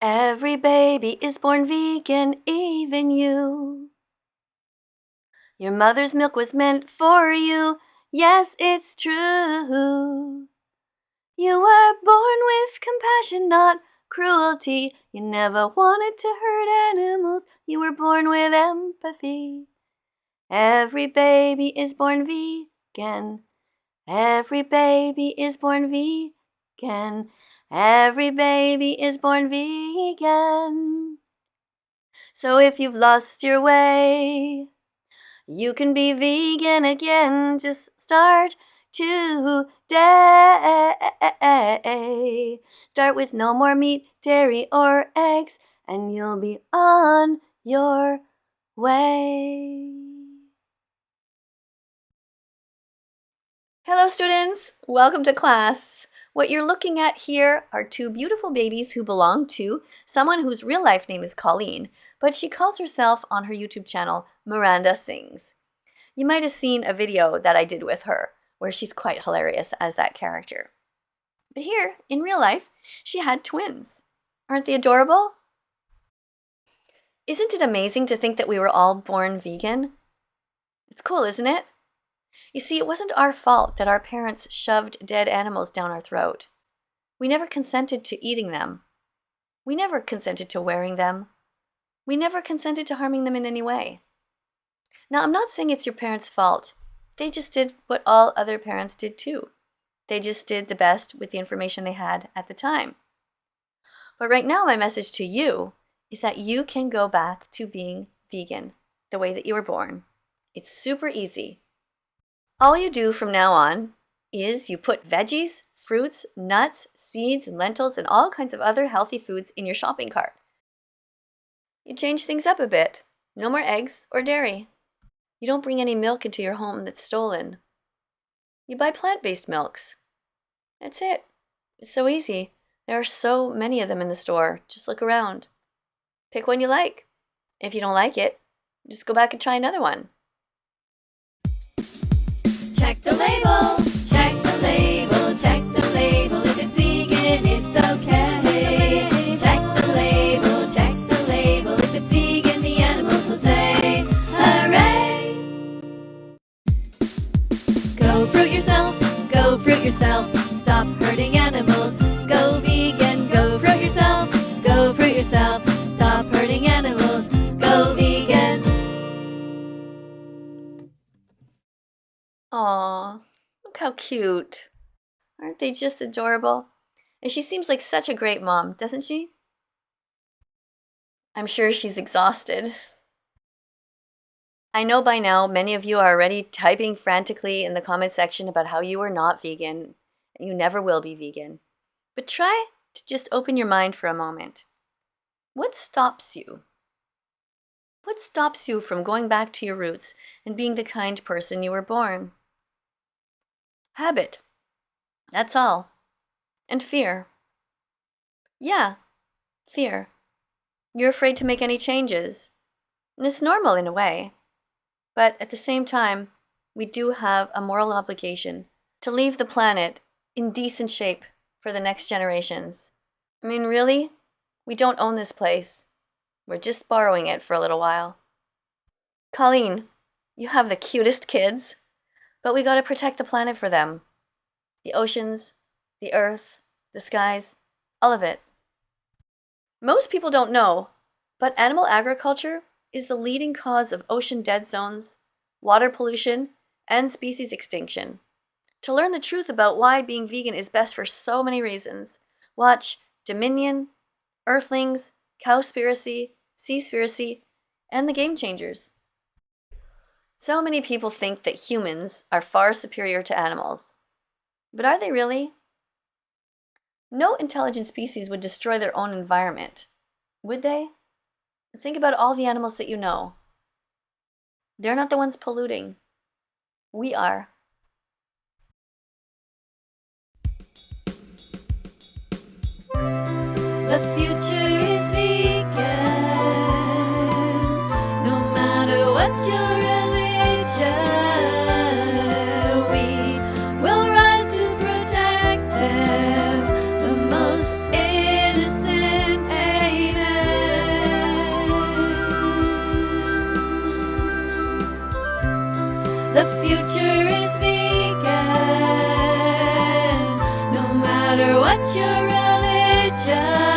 Every baby is born vegan, even you. Your mother's milk was meant for you. Yes, it's true. You were born with compassion, not cruelty. You never wanted to hurt animals. You were born with empathy. Every baby is born vegan. Every baby is born vegan. Every baby is born vegan. So if you've lost your way, you can be vegan again. Just start today. Start with no more meat, dairy, or eggs, and you'll be on your way. Hello, students. Welcome to class. What you're looking at here are two beautiful babies who belong to someone whose real life name is Colleen, but she calls herself on her YouTube channel Miranda Sings. You might have seen a video that I did with her where she's quite hilarious as that character. But here, in real life, she had twins. Aren't they adorable? Isn't it amazing to think that we were all born vegan? It's cool, isn't it? You see, it wasn't our fault that our parents shoved dead animals down our throat. We never consented to eating them. We never consented to wearing them. We never consented to harming them in any way. Now, I'm not saying it's your parents' fault. They just did what all other parents did too. They just did the best with the information they had at the time. But right now, my message to you is that you can go back to being vegan the way that you were born. It's super easy. All you do from now on is you put veggies, fruits, nuts, seeds, and lentils, and all kinds of other healthy foods in your shopping cart. You change things up a bit. No more eggs or dairy. You don't bring any milk into your home that's stolen. You buy plant-based milks. That's it. It's so easy. There are so many of them in the store. Just look around. Pick one you like. If you don't like it, just go back and try another one. Check the label, check the label, check the label. If it's vegan, it's okay. Check the label, check the label. If it's vegan, the animals will say, hooray! Go fruit yourself, go fruit yourself. Stop hurting animals. Go vegan, go fruit yourself, go fruit yourself. Stop hurting animals. Go vegan. Aw, look how cute. Aren't they just adorable? And she seems like such a great mom, doesn't she? I'm sure she's exhausted. I know by now many of you are already typing frantically in the comment section about how you are not vegan and you never will be vegan. But try to just open your mind for a moment. What stops you? What stops you from going back to your roots and being the kind person you were born? Habit. That's all. And fear. Yeah, fear. You're afraid to make any changes. And it's normal in a way. But at the same time, we do have a moral obligation to leave the planet in decent shape for the next generations. I mean, really? We don't own this place. We're just borrowing it for a little while. Colleen, you have the cutest kids, but we gotta protect the planet for them. The oceans, the earth, the skies, all of it. Most people don't know, but animal agriculture is the leading cause of ocean dead zones, water pollution, and species extinction. To learn the truth about why being vegan is best for so many reasons, watch Dominion, Earthlings, Cowspiracy, Seaspiracy, and The Game Changers. So many people think that humans are far superior to animals. But are they really? No intelligent species would destroy their own environment, would they? Think about all the animals that you know. They're not the ones polluting. We are. The future is vegan. No matter what your religion, we will rise to protect them. The most innocent future is vegan. No matter what your religion.